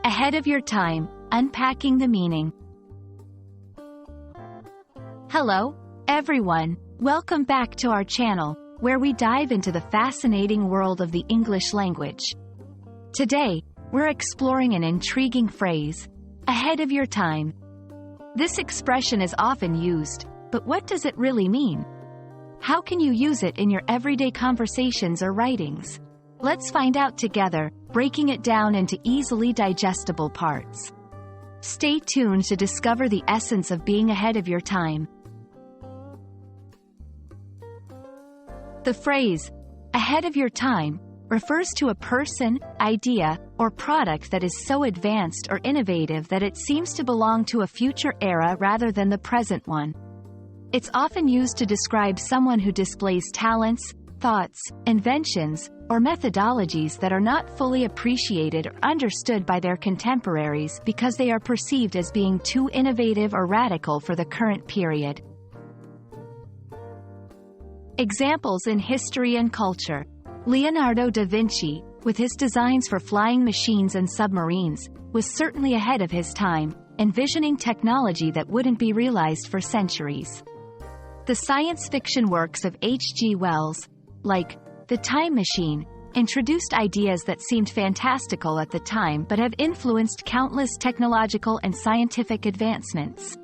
Ahead of your time, unpacking the meaning. Hello, everyone. Welcome back to our channel, where we dive into the fascinating world of the English language. Today, we're exploring an intriguing phrase, ahead of your time. This expression is often used, but what does it really mean? How can you use it in your everyday conversations or writings? Let's find out together, breaking it down into easily digestible parts. Stay tuned to discover the essence of being ahead of your time. The phrase, ahead of your time, refers to a person, idea, or product that is so advanced or innovative that it seems to belong to a future era rather than the present one. It's often used to describe someone who displays talents, thoughts, inventions, or methodologies that are not fully appreciated or understood by their contemporaries because they are perceived as being too innovative or radical for the current period. Examples in history and culture. Leonardo da Vinci, with his designs for flying machines and submarines, was certainly ahead of his time, envisioning technology that wouldn't be realized for centuries. The science fiction works of H.G. Wells, like The Time Machine, introduced ideas that seemed fantastical at the time but have influenced countless technological and scientific advancements.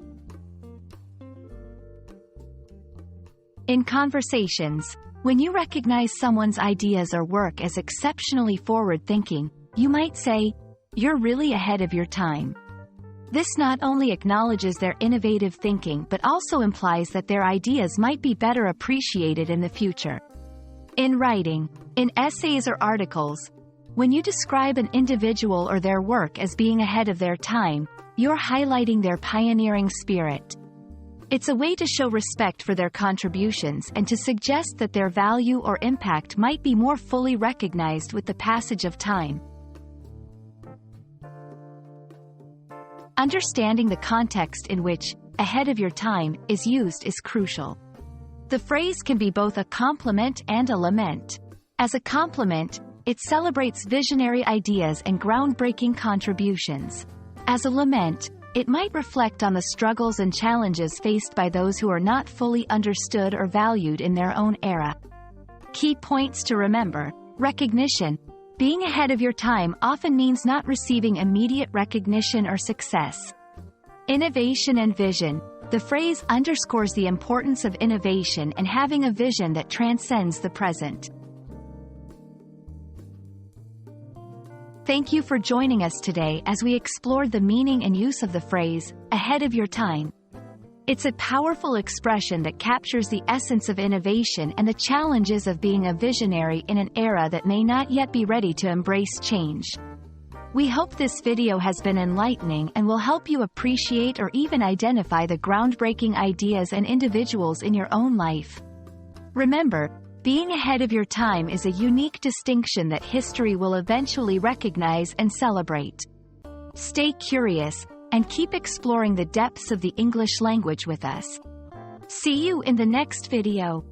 In conversations, when you recognize someone's ideas or work as exceptionally forward-thinking, you might say, "You're really ahead of your time." This not only acknowledges their innovative thinking but also implies that their ideas might be better appreciated in the future. In writing, in essays or articles, when you describe an individual or their work as being ahead of their time, you're highlighting their pioneering spirit. It's a way to show respect for their contributions and to suggest that their value or impact might be more fully recognized with the passage of time. Understanding the context in which ahead of your time is used is crucial. The phrase can be both a compliment and a lament. As a compliment, it celebrates visionary ideas and groundbreaking contributions. As a lament, it might reflect on the struggles and challenges faced by those who are not fully understood or valued in their own era. Key points to remember. Recognition. Being ahead of your time often means not receiving immediate recognition or success. Innovation and vision. The phrase underscores the importance of innovation and having a vision that transcends the present. Thank you for joining us today as we explored the meaning and use of the phrase, ahead of your time. It's a powerful expression that captures the essence of innovation and the challenges of being a visionary in an era that may not yet be ready to embrace change. We hope this video has been enlightening and will help you appreciate or even identify the groundbreaking ideas and individuals in your own life. Remember, being ahead of your time is a unique distinction that history will eventually recognize and celebrate. Stay curious, and keep exploring the depths of the English language with us. See you in the next video.